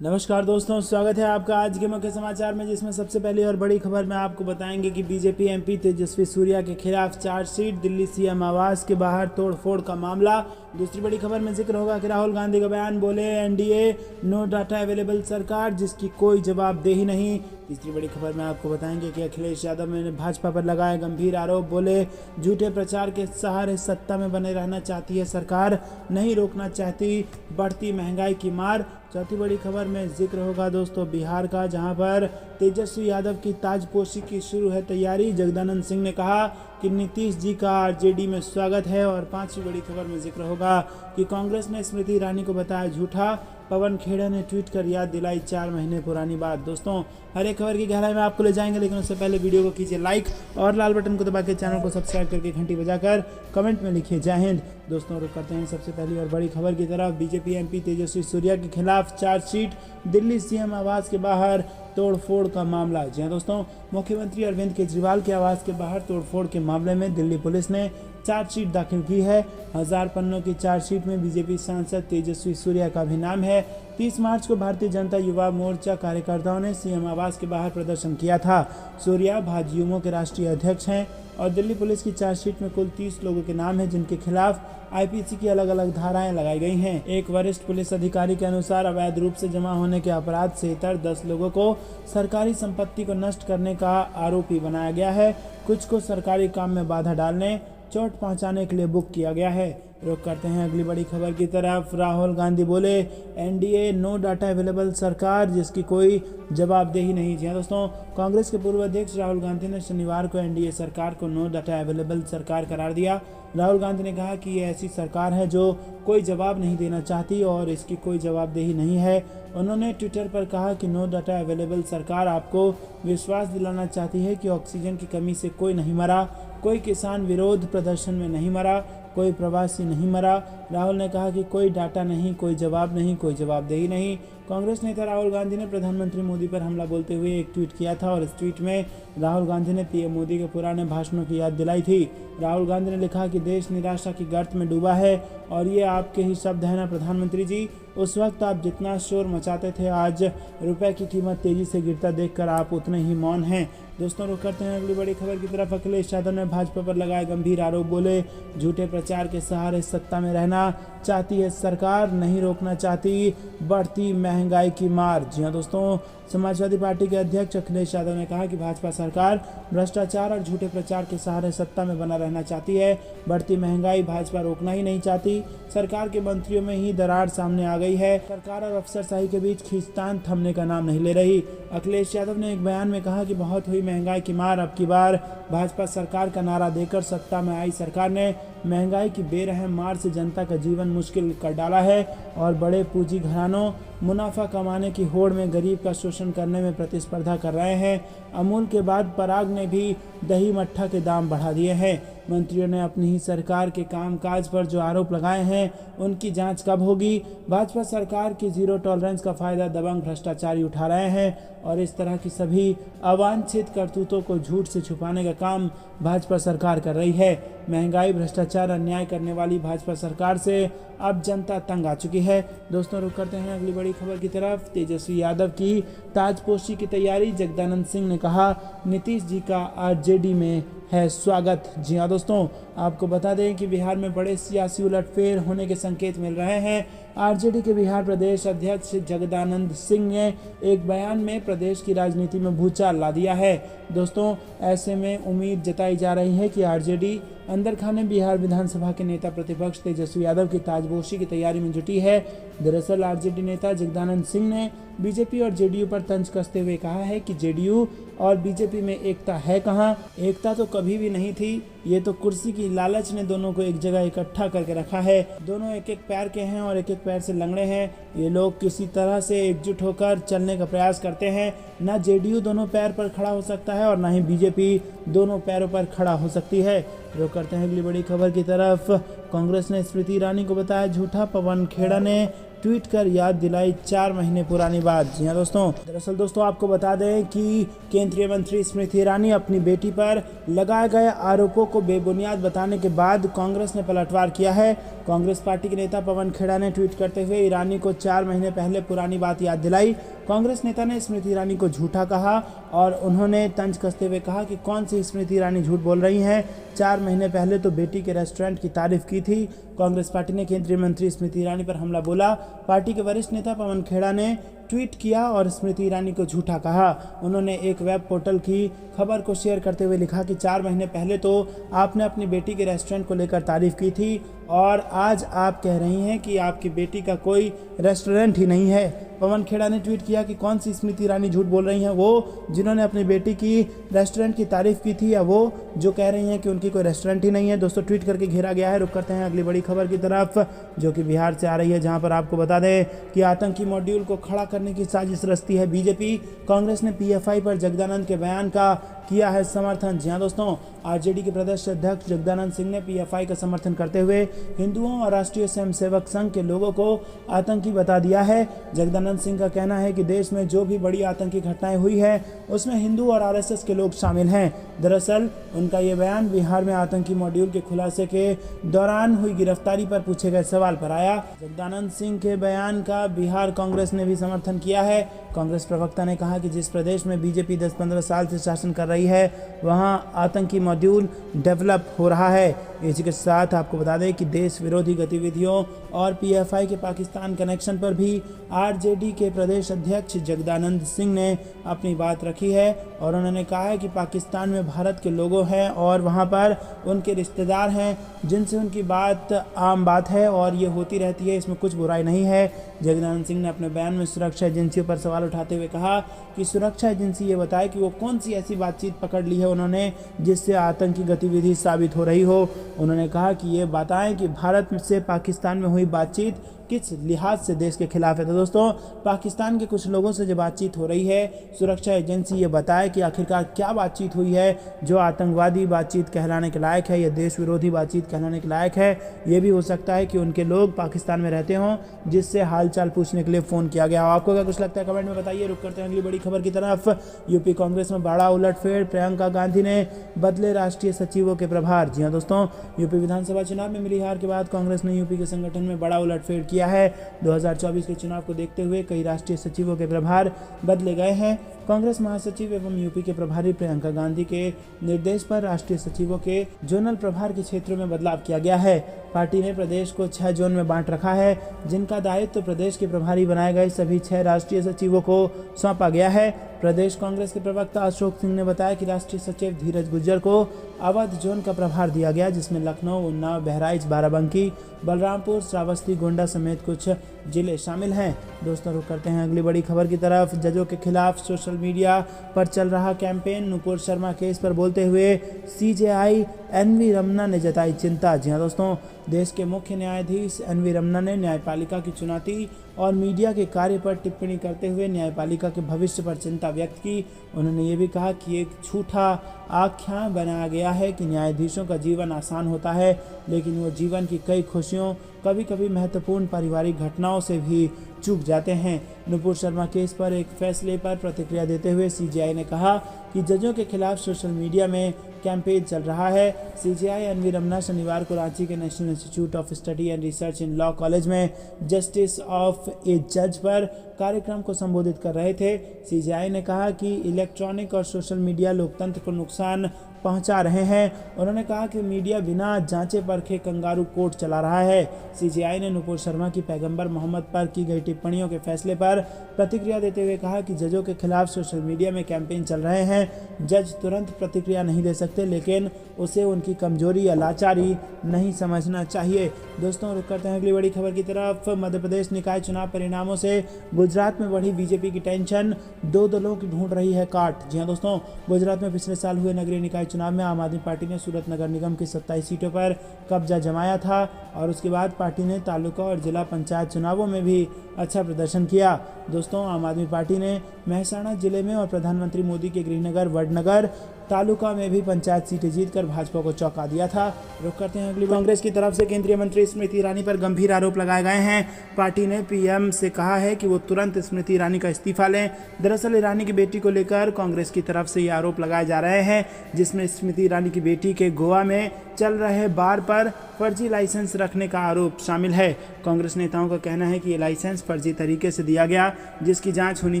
नमस्कार दोस्तों, स्वागत है आपका आज के मुख्य समाचार में, जिसमें सबसे पहली और बड़ी खबर में आपको बताएंगे कि बीजेपी एमपी तेजस्वी सूर्या के खिलाफ चार्जशीट, दिल्ली सीएम आवास के बाहर तोड़फोड़ का मामला। दूसरी बड़ी खबर में जिक्र होगा कि राहुल गांधी का बयान, बोले एनडीए नो डाटा अवेलेबल सरकार जिसकी कोई जवाबदेही नहीं। तीसरी बड़ी खबर में आपको बताएंगे कि अखिलेश यादव ने भाजपा पर लगाए गंभीर आरोप, बोले झूठे प्रचार के सहारे सत्ता में बने रहना चाहती है सरकार, नहीं रोकना चाहती बढ़ती महंगाई की मार। चौथी बड़ी खबर में जिक्र होगा दोस्तों बिहार का, जहां पर तेजस्वी यादव की ताजपोशी की शुरू है तैयारी। जगदानंद सिंह ने कहा कि नीतीश जी का आरजेडी में स्वागत है। और पांचवी बड़ी खबर में जिक्र होगा कि कांग्रेस ने स्मृति ईरानी को बताया झूठा, पवन खेड़ा ने ट्वीट कर याद दिलाई 4 महीने पुरानी बात। दोस्तों, हर एक खबर की गहराई में आपको ले जाएंगे, लेकिन उससे पहले वीडियो को कीजिए लाइक और लाल बटन को दबा के चैनल को सब्सक्राइब करके घंटी बजाकर कमेंट में लिखिए जय हिंद। दोस्तों, रुक करते हैं सबसे पहली और बड़ी खबर की तरफ। बीजेपी एमपी तेजस्वी सूर्या के खिलाफ चार्जशीट, दिल्ली सीएम आवास के बाहर तोड़फोड़ का मामला। जी हां दोस्तों, मुख्यमंत्री अरविंद केजरीवाल के आवास के बाहर तोड़फोड़ के मामले में दिल्ली पुलिस ने चार्जशीट दाखिल की है। 1000 पन्नों की चार्जशीट में बीजेपी सांसद तेजस्वी सूर्या का भी नाम है। 30 मार्च को भारतीय जनता युवा मोर्चा कार्यकर्ताओं ने सीएम आवास के बाहर प्रदर्शन किया था। सूर्या भाजयुमो के राष्ट्रीय अध्यक्ष हैं और दिल्ली पुलिस की चार्जशीट में कुल 30 लोगों के नाम हैं, जिनके खिलाफ आईपीसी की अलग अलग धाराएं लगाई गई हैं। एक वरिष्ठ पुलिस अधिकारी के अनुसार अवैध रूप से जमा होने के अपराध से इतर 10 लोगों को सरकारी संपत्ति को नष्ट करने का आरोपी बनाया गया है। कुछ को सरकारी काम में बाधा डालने, चोट पहुंचाने के लिए बुक किया गया है। रुक करते हैं अगली बड़ी खबर की तरफ। राहुल गांधी बोले एनडीए नो डाटा अवेलेबल सरकार जिसकी कोई जवाबदेही नहीं। जी दोस्तों, कांग्रेस के पूर्व अध्यक्ष राहुल गांधी ने शनिवार को एनडीए सरकार को नो डाटा अवेलेबल सरकार करार दिया। राहुल गांधी ने कहा कि ये ऐसी सरकार है जो कोई जवाब नहीं देना चाहती और इसकी कोई जवाबदेही नहीं है। उन्होंने ट्विटर पर कहा कि नो डाटा अवेलेबल सरकार आपको विश्वास दिलाना चाहती है कि ऑक्सीजन की कमी से कोई नहीं मरा, कोई किसान विरोध प्रदर्शन में नहीं मरा, कोई प्रवासी नहीं मरा। राहुल ने कहा कि कोई डाटा नहीं, कोई जवाब नहीं, कोई जवाबदेही नहीं। कांग्रेस नेता राहुल गांधी ने प्रधानमंत्री मोदी पर हमला बोलते हुए एक ट्वीट किया था और इस ट्वीट में राहुल गांधी ने पीएम मोदी के पुराने भाषणों की याद दिलाई थी। राहुल गांधी ने लिखा कि देश निराशा की गर्त में डूबा है और ये आपके ही शब्द हैं ना प्रधानमंत्री जी। उस वक्त आप जितना शोर मचाते थे, आज रुपए की कीमत तेजी से गिरता देखकर आप उतने ही मौन हैं। दोस्तों, रुक करते हैं अगली बड़ी खबर की तरफ। अखिलेश यादव ने भाजपा पर लगाए गंभीर आरोप, बोले झूठे प्रचार के सहारे सत्ता में रहना चाहती है सरकार, नहीं रोकना चाहती बढ़ती महंगाई की मार। जी हां दोस्तों, समाजवादी पार्टी के अध्यक्ष अखिलेश यादव ने कहा कि भाजपा सरकार भ्रष्टाचार और झूठे प्रचार के सहारे सत्ता में बना रहना चाहती है। बढ़ती महंगाई भाजपा रोकना ही नहीं चाहती। सरकार के मंत्रियों में ही दरार सामने आ गई है। सरकार और अफसरशाही के बीच खींचतान थमने का नाम नहीं ले रही। अखिलेश यादव ने एक बयान में कहा कि बहुत हुई महंगाई की मार, अब की बार भाजपा सरकार का नारा देकर सत्ता में आई सरकार ने महंगाई की बेरहम मार से जनता का जीवन मुश्किल कर डाला है और बड़े पूंजी घरानों मुनाफा कमाने की होड़ में गरीब का शोषण करने में प्रतिस्पर्धा कर रहे हैं। अमूल के बाद पराग ने भी दही मट्ठा के दाम बढ़ा दिए हैं। मंत्रियों ने अपनी ही सरकार के कामकाज पर जो आरोप लगाए हैं उनकी जांच कब होगी? भाजपा सरकार की जीरो टॉलरेंस का फायदा दबंग भ्रष्टाचारी उठा रहे हैं और इस तरह की सभी अवांछित करतूतों को झूठ से छुपाने का काम भाजपा सरकार कर रही है। महंगाई, भ्रष्टाचार, अन्याय करने वाली भाजपा सरकार से अब जनता तंग आ चुकी है। दोस्तों, रुक करते हैं अगली बड़ी खबर की तरफ। तेजस्वी यादव की ताजपोशी की तैयारी। जगदानंद सिंह ने कहा नीतीश जी का आरजेडी में है स्वागत। जी हाँ दोस्तों, आपको बता दें कि बिहार में बड़े सियासी उलटफेर होने के संकेत मिल रहे हैं। आरजेडी के बिहार प्रदेश अध्यक्ष जगदानंद सिंह ने एक बयान में प्रदेश की राजनीति में भूचाल ला दिया है। दोस्तों, ऐसे में उम्मीद जताई जा रही है कि आरजेडी अंदर खाने बिहार विधानसभा के नेता प्रतिपक्ष तेजस्वी यादव की ताजपोशी की तैयारी में जुटी है। दरअसल आरजेडी नेता जगदानंद सिंह ने बीजेपी और जेडीयू पर तंज कसते हुए कहा है कि जेडीयू और बीजेपी में एकता है कहाँ? एकता तो कभी भी नहीं थी। ये तो कुर्सी की लालच ने दोनों को एक जगह इकट्ठा करके रखा है। दोनों एक एक पैर के हैं और एक एक पैर से लंगड़े हैं। ये लोग किसी तरह से एकजुट होकर चलने का प्रयास करते हैं। ना जेडीयू दोनों पैर पर खड़ा हो सकता है और ना ही बीजेपी दोनों पैरों पर खड़ा हो सकती है। रुक करते हैं अगली बड़ी खबर की तरफ। कांग्रेस ने स्मृति ईरानी को बताया झूठा, पवन खेड़ा ने ट्वीट कर याद दिलाई 4 महीने पुरानी बात। जी हाँ दोस्तों, दरअसल दोस्तों आपको बता दें कि केंद्रीय मंत्री स्मृति ईरानी अपनी बेटी पर लगाए गए आरोपों को बेबुनियाद बताने के बाद कांग्रेस ने पलटवार किया है। कांग्रेस पार्टी के नेता पवन खेड़ा ने ट्वीट करते हुए ईरानी को 4 महीने पहले पुरानी बात याद दिलाई। कांग्रेस नेता ने स्मृति ईरानी को झूठा कहा और उन्होंने तंज कसते हुए कहा कि कौन सी स्मृति ईरानी झूठ बोल रही हैं, 4 महीने पहले तो बेटी के रेस्टोरेंट की तारीफ की थी। कांग्रेस पार्टी ने केंद्रीय मंत्री स्मृति ईरानी पर हमला बोला। पार्टी के वरिष्ठ नेता पवन खेड़ा ने ट्वीट किया और स्मृति ईरानी को झूठा कहा। उन्होंने एक वेब पोर्टल की खबर को शेयर करते हुए लिखा कि 4 महीने पहले तो आपने अपनी बेटी के रेस्टोरेंट को लेकर तारीफ की थी और आज आप कह रही हैं कि आपकी बेटी का कोई रेस्टोरेंट ही नहीं है। पवन खेड़ा ने ट्वीट किया कि कौन सी स्मृति ईरानी झूठ बोल रही हैं, वो जिन्होंने अपनी बेटी की रेस्टोरेंट की तारीफ की थी या वो जो कह रही हैं कि उनकी कोई रेस्टोरेंट ही नहीं है। दोस्तों ट्वीट करके घेरा गया है। रुक करते हैं अगली बड़ी खबर की तरफ, जो कि बिहार से आ रही है, जहां पर आपको बता दें कि आतंकी मॉड्यूल को खड़ा करने की साजिश रचती है बीजेपी। कांग्रेस ने पीएफआई पर जगदानंद के बयान का किया है समर्थन। जी हाँ दोस्तों, आरजेडी के प्रदेश अध्यक्ष जगदानंद सिंह ने पीएफआई का समर्थन करते हुए हिंदुओं और राष्ट्रीय स्वयंसेवक संघ के लोगों को आतंकी बता दिया है। जगदानंद सिंह का कहना है कि देश में जो भी बड़ी आतंकी घटनाएं हुई है उसमें हिंदू और आरएसएस के लोग शामिल हैं। दरअसल उनका ये बयान बिहार में आतंकी मॉड्यूल के खुलासे के दौरान हुई गिरफ्तारी पर पूछे गए सवाल पर आया। जगदानंद सिंह के बयान का बिहार कांग्रेस ने भी समर्थन किया है। कांग्रेस प्रवक्ता ने कहा कि जिस प्रदेश में बीजेपी 10-15 साल से शासन कर रही है वहां आतंकी मॉड्यूल डेवलप हो रहा है। इसी के साथ आपको बता दें कि देश विरोधी गतिविधियों और पीएफआई के पाकिस्तान कनेक्शन पर भी आरजेडी के प्रदेश अध्यक्ष जगदानंद सिंह ने अपनी बात रखी है और उन्होंने कहा है कि पाकिस्तान में भारत के लोगों हैं और वहां पर उनके रिश्तेदार हैं जिनसे उनकी बात आम बात है और ये होती रहती है, इसमें कुछ बुराई नहीं है। जगदानंद सिंह ने अपने बयान में सुरक्षा एजेंसियों पर सवाल उठाते हुए कहा कि सुरक्षा एजेंसी ये बताए कि वो कौन सी ऐसी बातचीत पकड़ ली है उन्होंने जिससे आतंकी गतिविधि साबित हो रही हो। उन्होंने कहा कि ये बताएं कि भारत से पाकिस्तान में हुई बातचीत किस लिहाज से देश के खिलाफ है। तो दोस्तों पाकिस्तान के कुछ लोगों से जो बातचीत हो रही है, सुरक्षा एजेंसी ये बताए कि आखिरकार क्या बातचीत हुई है जो आतंकवादी बातचीत कहलाने के लायक है या देश विरोधी बातचीत कहलाने के लायक है। ये भी हो सकता है कि उनके लोग पाकिस्तान में रहते हों जिससे हालचाल पूछने के लिए फ़ोन किया गया हो। आपको क्या कुछ लगता है कमेंट में बताइए। रुक करते हैं अगली बड़ी खबर की तरफ। यूपी कांग्रेस में बड़ा उलटफेर, प्रियंका गांधी ने बदले राष्ट्रीय सचिवों के प्रभार। जी हाँ दोस्तों, यूपी विधानसभा चुनाव में मिली हार के बाद कांग्रेस ने यूपी के संगठन में बड़ा उलटफेर किया है। 2024 के चुनाव को देखते हुए कई राष्ट्रीय सचिवों के प्रभार बदले गए हैं। कांग्रेस महासचिव एवं यूपी के प्रभारी प्रियंका गांधी के निर्देश पर राष्ट्रीय सचिवों के जोनल प्रभार के क्षेत्रों में बदलाव किया गया है। पार्टी ने प्रदेश को 6 जोन में बांट रखा है जिनका दायित्व प्रदेश के प्रभारी बनाए गए सभी 6 राष्ट्रीय सचिवों को सौंपा गया है। प्रदेश कांग्रेस के प्रवक्ता अशोक सिंह ने बताया कि राष्ट्रीय सचिव धीरज गुज्जर को अवध जोन का प्रभार दिया गया जिसमें लखनऊ, उन्नाव, बहराइच, बाराबंकी, बलरामपुर, श्रावस्ती, गोंडा समेत कुछ जिले शामिल हैं। दोस्तों रुक करते हैं अगली बड़ी खबर की तरफ। जजों के खिलाफ सोशल मीडिया पर चल रहा कैंपेन, नुपुर शर्मा केस पर बोलते हुए सीजेआई एनवी रमन्ना ने जताई चिंता। जी हाँ दोस्तों, देश के मुख्य न्यायाधीश एनवी रमन्ना ने न्यायपालिका की चुनौती और मीडिया के कार्य पर टिप्पणी करते हुए न्यायपालिका के भविष्य पर चिंता व्यक्त की। उन्होंने ये भी कहा कि एक झूठा आख्यान बनाया गया है कि न्यायाधीशों का जीवन आसान होता है, लेकिन वो जीवन की कई खुशियों, कभी कभी महत्वपूर्ण पारिवारिक घटनाओं से भी चूक जाते हैं। नुपुर शर्मा केस पर एक फैसले पर प्रतिक्रिया देते हुए सीजेआई ने कहा कि जजों के खिलाफ सोशल मीडिया में कैंपेन चल रहा है। सीजेआई एनवी रमन्ना शनिवार को रांची के national institute of study and research in law college में जस्टिस ऑफ ए जज पर कार्यक्रम को संबोधित कर रहे थे। सीजेआई ने कहा कि इलेक्ट्रॉनिक और सोशल मीडिया लोकतंत्र को नुकसान पहुंचा रहे हैं। उन्होंने कहा कि मीडिया बिना जांचे परखे कंगारू कोर्ट चला रहा है। सीजेआई ने नुपुर शर्मा की पैगंबर मोहम्मद पर की गई टिप्पणियों के फैसले पर प्रतिक्रिया देते हुए कहा कि जजों के खिलाफ सोशल मीडिया में कैंपेन चल रहे हैं। जज तुरंत प्रतिक्रिया नहीं दे सकते, लेकिन उसे उनकी कमजोरी या लाचारी नहीं समझना चाहिए। दोस्तों रुक करते हैं अगली बड़ी खबर की तरफ। मध्य प्रदेश निकाय चुनाव परिणामों से गुजरात में बढ़ी बीजेपी की टेंशन, 2 दलों की ढूंढ रही है काट। जी हाँ दोस्तों, गुजरात में पिछले साल हुए नगरीय निकाय चुनाव में आम आदमी पार्टी ने सूरत नगर निगम की 27 सीटों पर कब्जा जमाया था और उसके बाद पार्टी ने तालुका और जिला पंचायत चुनावों में भी अच्छा प्रदर्शन किया। दोस्तों आम आदमी पार्टी ने महसाणा जिले में और प्रधानमंत्री मोदी के गृहनगर वडनगर तालुका में भी पंचायत सीटें जीतकर भाजपा को चौंका दिया था। रुक करते हैं अगली। कांग्रेस की तरफ से केंद्रीय मंत्री स्मृति ईरानी पर गंभीर आरोप लगाए गए हैं। पार्टी ने पीएम से कहा है कि वो तुरंत स्मृति ईरानी का इस्तीफा लें। दरअसल ईरानी की बेटी को लेकर कांग्रेस की तरफ से ये आरोप लगाए जा रहे हैं, जिसमें स्मृति ईरानी की बेटी के गोवा में चल रहे बार पर फर्जी लाइसेंस रखने का आरोप शामिल है। कांग्रेस नेताओं का कहना है कि ये लाइसेंस फर्जी तरीके से दिया गया, जिसकी जांच होनी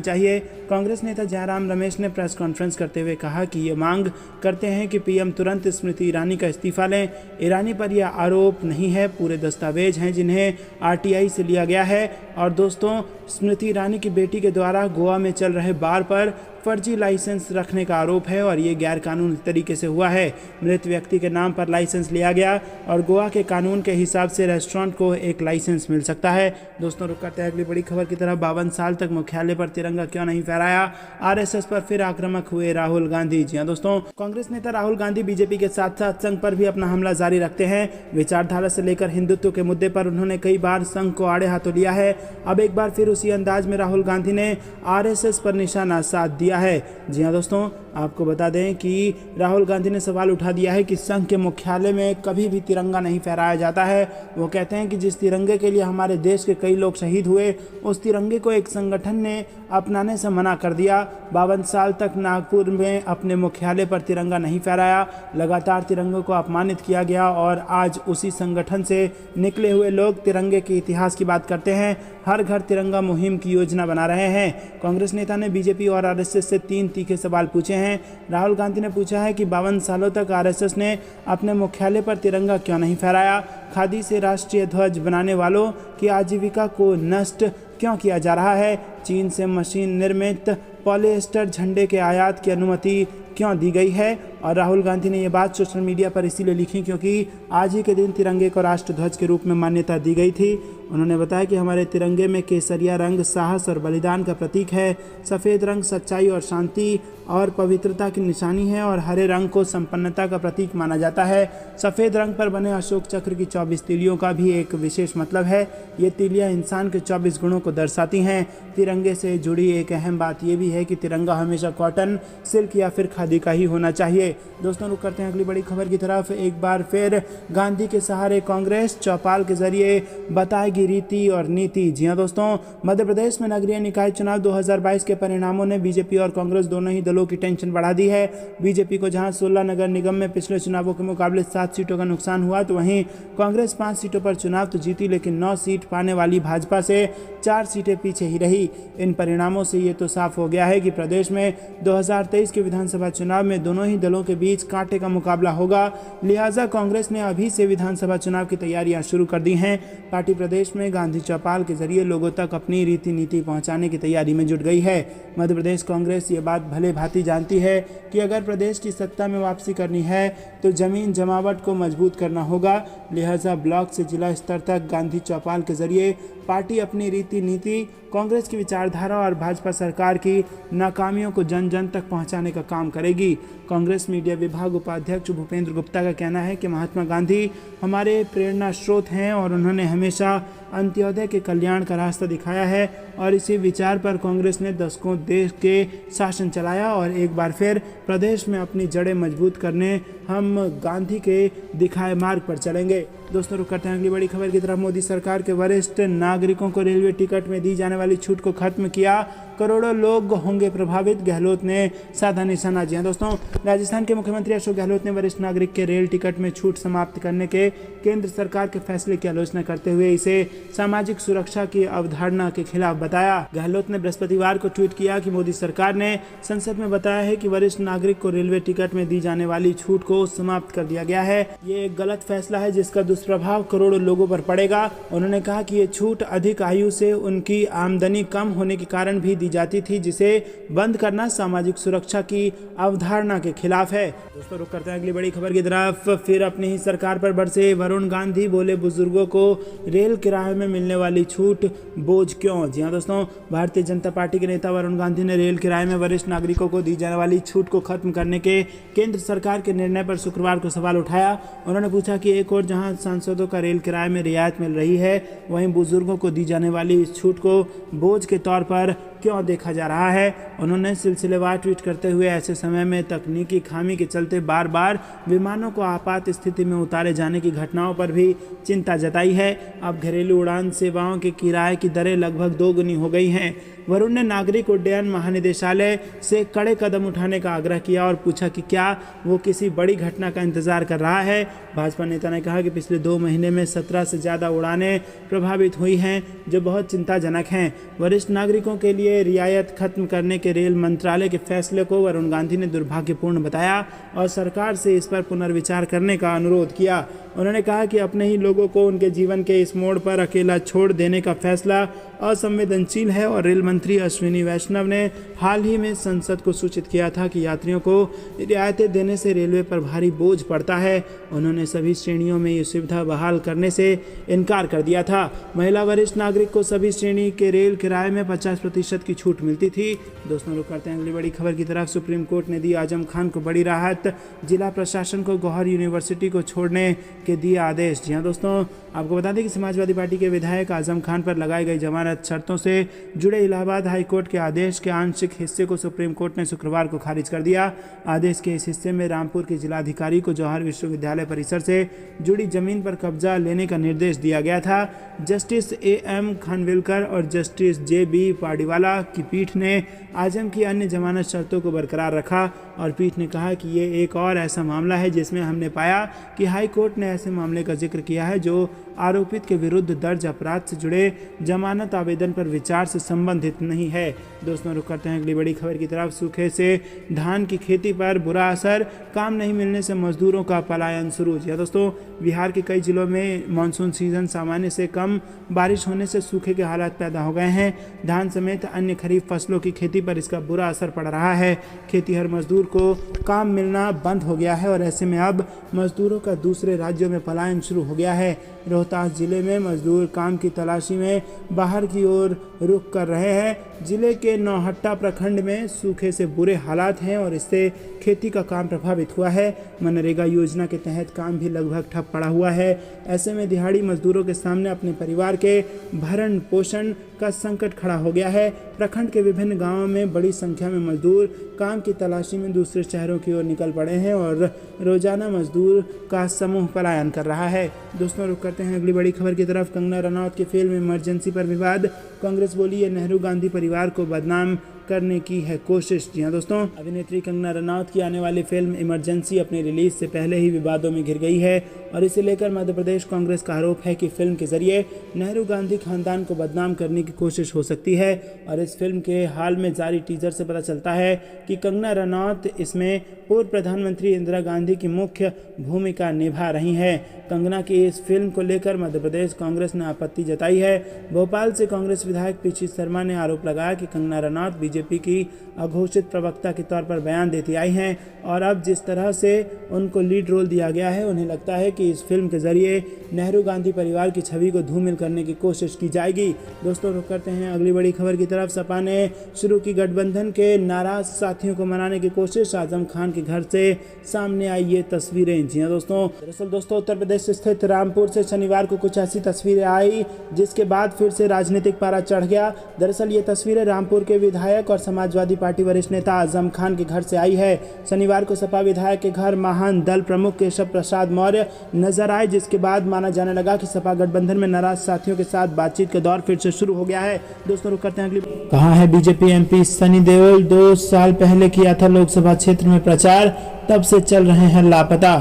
चाहिए। कांग्रेस नेता जयराम रमेश ने प्रेस कॉन्फ्रेंस करते हुए कहा कि ये मांग करते हैं कि पीएम तुरंत स्मृति ईरानी का इस्तीफा लें। ईरानी पर यह आरोप नहीं है, पूरे दस्तावेज हैं जिन्हें आरटीआई से लिया गया है। और दोस्तों, स्मृति ईरानी की बेटी के द्वारा गोवा में चल रहे बार पर फर्जी लाइसेंस रखने का आरोप है और ये गैरकानूनी तरीके से हुआ है। मृत व्यक्ति के नाम पर लाइसेंस लिया गया और गोवा के कानून के हिसाब से रेस्टोरेंट को एक लाइसेंस मिल सकता है। दोस्तों, रुक करते हैं अगली बड़ी खबर की तरफ। 52 साल तक मुख्यालय पर तिरंगा क्यों नहीं फहराया? आरएसएस पर फिर आक्रामक हुए राहुल गांधी। जी हां दोस्तों, कांग्रेस नेता राहुल गांधी बीजेपी के साथ साथ संघ पर भी अपना हमला जारी रखते हैं। विचारधारा से लेकर हिंदुत्व के मुद्दे पर उन्होंने कई बार संघ को आड़े हाथों लिया है। अब एक बार फिर उसी अंदाज में राहुल गांधी ने आरएसएस पर निशाना साध दिया है। जी हां दोस्तों, आपको बता दें कि राहुल गांधी ने सवाल उठा दिया है कि संघ के मुख्यालय में कभी भी तिरंगा नहीं फहराया जाता है। वो कहते हैं कि जिस तिरंगे के लिए हमारे देश के कई लोग शहीद हुए, उस तिरंगे को एक संगठन ने अपनाने से मना कर दिया। 52 साल तक नागपुर में अपने मुख्यालय पर तिरंगा नहीं फहराया, लगातार तिरंगे को अपमानित किया गया और आज उसी संगठन से निकले हुए लोग तिरंगे के इतिहास की बात करते हैं, हर घर तिरंगा मुहिम की योजना बना रहे हैं। कांग्रेस नेता ने बीजेपी और आरएसएस से 3 तीखे सवाल पूछे हैं। राहुल गांधी ने पूछा है कि 52 सालों तक आरएसएस ने अपने मुख्यालय पर तिरंगा क्यों नहीं फहराया? खादी से राष्ट्रीय ध्वज बनाने वालों की आजीविका को नष्ट क्यों किया जा रहा है? चीन से मशीन निर्मित पॉलिएस्टर झंडे के आयात की अनुमति क्यों दी गई है? और राहुल गांधी ने ये बात सोशल मीडिया पर इसीलिए लिखी क्योंकि आज ही के दिन तिरंगे को राष्ट्रध्वज के रूप में मान्यता दी गई थी। उन्होंने बताया कि हमारे तिरंगे में केसरिया रंग साहस और बलिदान का प्रतीक है, सफ़ेद रंग सच्चाई और शांति और पवित्रता की निशानी है और हरे रंग को संपन्नता का प्रतीक माना जाता है। सफ़ेद रंग पर बने अशोक चक्र की 24 तीलियों का भी एक विशेष मतलब है। ये तीलियां इंसान के 24 गुणों को दर्शाती हैं। तिरंगे से जुड़ी एक अहम बात यह भी है कि तिरंगा हमेशा कॉटन, सिल्क या फिर खादी का ही होना चाहिए। दोस्तों, रुक करते हैं अगली बड़ी खबर की तरफ। एक बार फिर गांधी के सहारे कांग्रेस चौपाल के जरिए बताएगी रीति और नीति। जी हां दोस्तों, मध्य प्रदेश में नगरीय निकाय चुनाव 2022 के परिणामों ने बीजेपी और कांग्रेस दोनों ही दलों की टेंशन बढ़ा दी है। बीजेपी को जहां 16 नगर निगम में पिछले चुनावों के मुकाबले 7 सीटों का नुकसान हुआ, तो वहीं कांग्रेस 5 सीटों पर चुनाव तो जीती, लेकिन 9 सीट पाने वाली भाजपा से 4 सीटें पीछे ही रही। इन परिणामों से ये तो साफ हो गया है कि प्रदेश में 2023 के विधानसभा चुनाव में दोनों ही दलों के बीच कांटे का मुकाबला होगा। लिहाजा कांग्रेस ने अभी से विधानसभा चुनाव की तैयारियां शुरू कर दी हैं। पार्टी प्रदेश में गांधी चौपाल के जरिए लोगों तक अपनी रीति नीति पहुंचाने की तैयारी में जुट गई है। मध्य प्रदेश कांग्रेस ये बात भले भांति जानती है कि अगर प्रदेश की सत्ता में वापसी करनी है तो जमीन जमावट को मजबूत करना होगा। लिहाजा ब्लॉक से जिला स्तर तक गांधी चौपाल के जरिए पार्टी अपनी रीति नीति, कांग्रेस की विचारधारा और भाजपा सरकार की नाकामियों को जन जन तक पहुंचाने का काम करेगी। कांग्रेस मीडिया विभाग उपाध्यक्ष भूपेंद्र गुप्ता का कहना है कि महात्मा गांधी हमारे प्रेरणा स्रोत हैं और उन्होंने हमेशा अंत्योदय के कल्याण का रास्ता दिखाया है और इसी विचार पर कांग्रेस ने दशकों देश के शासन चलाया और एक बार फिर प्रदेश में अपनी जड़ें मजबूत करने हम गांधी के दिखाए मार्ग पर चलेंगे। दोस्तों, रुक करते हैं अगली बड़ी खबर की तरफ। मोदी सरकार के वरिष्ठ नागरिकों को रेलवे टिकट में दी जाने वाली छूट को खत्म किया, करोड़ों लोग होंगे प्रभावित, गहलोत ने साधा निशाना। जी हां दोस्तों, राजस्थान के मुख्यमंत्री अशोक गहलोत ने वरिष्ठ नागरिक के रेल टिकट में छूट समाप्त करने के केंद्र सरकार के फैसले की आलोचना करते हुए इसे सामाजिक सुरक्षा की अवधारणा के खिलाफ बताया। गहलोत ने बृहस्पतिवार को ट्वीट किया कि मोदी सरकार ने संसद में बताया है कि वरिष्ठ नागरिक को रेलवे टिकट में दी जाने वाली छूट को समाप्त कर दिया गया है। ये एक गलत फैसला है जिसका दुष्प्रभाव करोड़ों लोगों पर पड़ेगा। उन्होंने कहा कि ये छूट अधिक आयु से उनकी आमदनी कम होने के कारण भी दी जाती थी, जिसे बंद करना सामाजिक सुरक्षा की अवधारणा के खिलाफ है। दोस्तों, रुक करते हैं अगली बड़ी खबर की तरफ। फिर अपनी ही सरकार पर बरसे वरुण गांधी, बोले बुजुर्गों को रेल किराए में मिलने वाली छूट बोझ क्यों। जी हां दोस्तों, भारतीय जनता पार्टी के नेता वरुण गांधी ने रेल किराए में वरिष्ठ नागरिकों को दी जाने वाली छूट को खत्म करने के केंद्र सरकार के निर्णय पर शुक्रवार को सवाल उठाया। उन्होंने पूछा कि एक और जहां सांसदों का रेल किराए में रियायत मिल रही है, वहीं बुजुर्गों को दी जाने वाली इस छूट को बोझ के तौर पर क्यों देखा जा रहा है। उन्होंने सिलसिलेवार ट्वीट करते हुए ऐसे समय में तकनीकी खामी के चलते बार बार विमानों को आपात स्थिति में उतारे जाने की घटनाओं पर भी चिंता जताई है। अब घरेलू उड़ान सेवाओं के किराए की दरें लगभग 2 गुनी हो गई हैं। वरुण ने नागरिक उड्डयन महानिदेशालय से कड़े कदम उठाने का आग्रह किया और पूछा कि क्या वो किसी बड़ी घटना का इंतजार कर रहा है। भाजपा नेता ने कहा कि पिछले 2 महीने में 17 से ज़्यादा उड़ानें प्रभावित हुई हैं, जो बहुत चिंताजनक हैं। वरिष्ठ नागरिकों के लिए रियायत खत्म करने के रेल मंत्रालय के फैसले को वरुण गांधी ने दुर्भाग्यपूर्ण बताया और सरकार से इस पर पुनर्विचार करने का अनुरोध किया। उन्होंने कहा कि अपने ही लोगों को उनके जीवन के इस मोड़ पर अकेला छोड़ देने का फैसला असंवेदनशील है और रेल मंत्री अश्विनी वैष्णव ने हाल ही में संसद को सूचित किया था कि यात्रियों को रियायतें देने से रेलवे पर भारी बोझ पड़ता है। उन्होंने सभी श्रेणियों में ये सुविधा बहाल करने से इनकार कर दिया था। महिला वरिष्ठ नागरिक को सभी श्रेणी के रेल किराए में 50% की छूट मिलती थी। दोस्तों, रुक करते हैं अगली बड़ी खबर की तरफ। सुप्रीम कोर्ट ने दी आजम खान को बड़ी राहत, जिला प्रशासन को गौहर यूनिवर्सिटी को छोड़ने के दिए आदेश। जी हाँ दोस्तों, आपको बता दें कि समाजवादी पार्टी के विधायक आजम खान पर लगाई गई जमानत शर्तों से जुड़े इलाहाबाद हाईकोर्ट के आदेश के आंशिक हिस्से को सुप्रीम कोर्ट ने शुक्रवार को खारिज कर दिया। आदेश के इस हिस्से में रामपुर के जिलाधिकारी को जवाहर विश्वविद्यालय परिसर से जुड़ी जमीन पर कब्जा लेने का निर्देश दिया गया था। जस्टिस AM खानविलकर और जस्टिस JB पार्डीवाला की पीठ ने आजम की अन्य जमानत शर्तों को बरकरार रखा और पीठ ने कहा कि ये एक और ऐसा मामला है जिसमें हमने पाया कि हाई कोर्ट ने ऐसे मामले का जिक्र किया है जो आरोपित के विरुद्ध दर्ज अपराध से जुड़े जमानत आवेदन पर विचार से संबंधित नहीं है। दोस्तों, रुक करते हैं अगली बड़ी खबर की तरफ। सूखे से धान की खेती पर बुरा असर, काम नहीं मिलने से मजदूरों का पलायन शुरू। जी दोस्तों, बिहार के कई जिलों में मानसून सीजन सामान्य से कम बारिश होने से सूखे के हालात पैदा हो गए हैं। धान समेत अन्य खरीफ फसलों की खेती पर इसका बुरा असर पड़ रहा है। खेतीहर मजदूर को काम मिलना बंद हो गया है और ऐसे में अब मजदूरों का दूसरे राज्यों में पलायन शुरू हो गया है। रोहतास जिले में मजदूर काम की तलाशी में बाहर की ओर रुख कर रहे हैं। जिले के नौहट्टा प्रखंड में सूखे से बुरे हालात हैं और इससे खेती का काम प्रभावित हुआ है। मनरेगा योजना के तहत काम भी लगभग ठप पड़ा हुआ है। ऐसे में दिहाड़ी मजदूरों के सामने अपने परिवार के भरण पोषण का संकट खड़ा हो गया है। प्रखंड के विभिन्न गांवों में बड़ी संख्या में मजदूर काम की तलाशी में दूसरे शहरों की ओर निकल पड़े हैं और रोजाना मजदूर का समूह पलायन कर रहा है। दोस्तों, रुक करते हैं अगली बड़ी खबर की तरफ। कंगना रनौत की फिल्म इमरजेंसी पर विवाद, कांग्रेस बोली ये नेहरू गांधी परिवार को बदनाम करने की है कोशिश। जी हाँ दोस्तों, अभिनेत्री कंगना रनौत की आने वाली फिल्म इमरजेंसी अपनी रिलीज से पहले ही विवादों में घिर गई है और इसे लेकर मध्य प्रदेश कांग्रेस का आरोप है कि फिल्म के जरिए नेहरू गांधी खानदान को बदनाम करने की कोशिश हो सकती है। और इस फिल्म के हाल में जारी टीजर से पता चलता है कि कंगना रनौत इसमें पूर्व प्रधानमंत्री इंदिरा गांधी की मुख्य भूमिका निभा रही हैं। कंगना की इस फिल्म को लेकर मध्य प्रदेश कांग्रेस ने आपत्ति जताई है। भोपाल से कांग्रेस विधायक पीछी शर्मा ने आरोप लगाया कि कंगना रनौत बीजेपी की अघोषित प्रवक्ता के तौर पर बयान देती आई हैं और अब जिस तरह से उनको लीड रोल दिया गया है, उन्हें लगता है कि इस फिल्म के जरिए नेहरू गांधी परिवार की छवि को धूमिल करने की कोशिश की जाएगी। दोस्तों, रुक करते हैं अगली बड़ी खबर की तरफ। सपा ने शुरू की गठबंधन के नाराज साथियों को मनाने की कोशिश, आजम खान के घर से सामने आई ये तस्वीरें। जी हाँ दोस्तों, दरअसल दोस्तों उत्तर प्रदेश स्थित रामपुर से शनिवार को कुछ ऐसी तस्वीरें आई जिसके बाद फिर से राजनीतिक पारा चढ़ गया। दरअसल ये तस्वीरें रामपुर के विधायक और समाजवादी पार्टी वरिष्ठ नेता आजम खान के घर से आई है। शनिवार को सपा विधायक के घर महान दल प्रमुख केशव प्रसाद मौर्य नजर आए, जिसके बाद माना जाने लगा कि सपा गठबंधन में नाराज साथियों के साथ बातचीत का दौर फिर से शुरू हो गया है। दोस्तों, रुक करते हैं अगली। कहाँ है बीजेपी MP सनी देओल? 2 साल पहले किया था लोकसभा क्षेत्र में प्रचार, तब से चल रहे हैं लापता।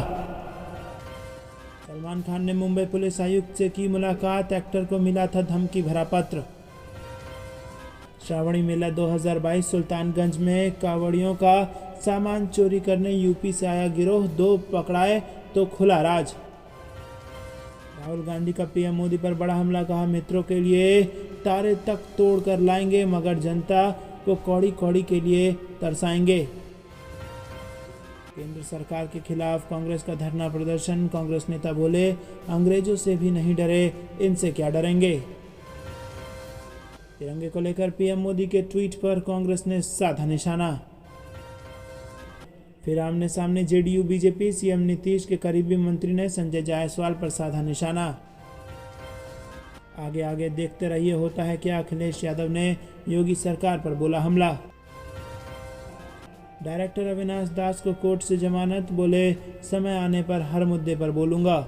सलमान खान ने मुंबई पुलिस आयुक्त से की मुलाकात, एक्टर को मिला था धमकी भरा पत्र। श्रावणी मेला 2022 सुल्तानगंज में कांवड़ियों का सामान चोरी करने यूपी से आया गिरोह, 2 पकड़ाए तो खुला राज। राहुल गांधी का PM मोदी पर बड़ा हमला, कहा मित्रों के लिए तारे तक तोड़ कर लाएंगे मगर जनता को कौड़ी कौड़ी के लिए तरसाएंगे। केंद्र सरकार के खिलाफ कांग्रेस का धरना प्रदर्शन, कांग्रेस नेता बोले अंग्रेजों से भी नहीं डरे, इनसे क्या डरेंगे। तिरंगे को लेकर PM मोदी के ट्वीट पर कांग्रेस ने साधा निशाना। फिर आमने सामने JDU बीजेपी, CM नीतीश के करीबी मंत्री ने संजय जायसवाल पर साधा निशाना। आगे आगे देखते रहिए होता है क्या। अखिलेश यादव ने योगी सरकार पर बोला हमला। डायरेक्टर अविनाश दास को कोर्ट से जमानत, बोले समय आने पर हर मुद्दे पर बोलूंगा।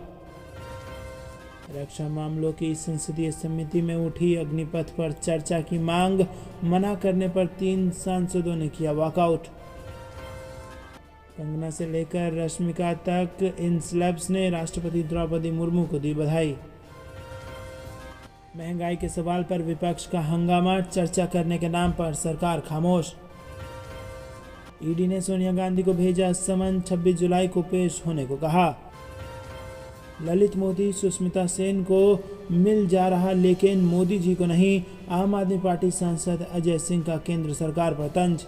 रक्षा मामलों की संसदीय समिति में उठी अग्निपथ पर चर्चा की मांग, मना करने पर 3 सांसदों ने किया वॉकआउट। कंगना से लेकर रश्मिका तक इन सेलेब्स ने राष्ट्रपति द्रौपदी मुर्मू को दी बधाई। महंगाई के सवाल पर विपक्ष का हंगामा, चर्चा करने के नाम पर सरकार खामोश। ईडी ने सोनिया गांधी को भेजा समन, 26 जुलाई को पेश होने को कहा। ललित मोदी सुष्मिता सेन को मिल जा रहा लेकिन मोदी जी को नहीं। आम आदमी पार्टी सांसद अजय सिंह का केंद्र सरकार पर तंज।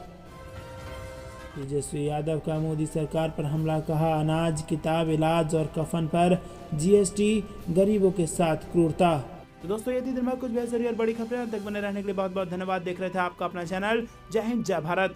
तेजस्वी यादव का मोदी सरकार पर हमला, कहा अनाज, किताब, इलाज और कफन पर जीएसटी, गरीबों के साथ क्रूरता। तो दोस्तों ये थी दिन में कुछ बेहतरीन और बड़ी खबरें। तक बने रहने के लिए बहुत बहुत धन्यवाद। देख रहे थे आपका अपना चैनल जय हिंद जय भारत।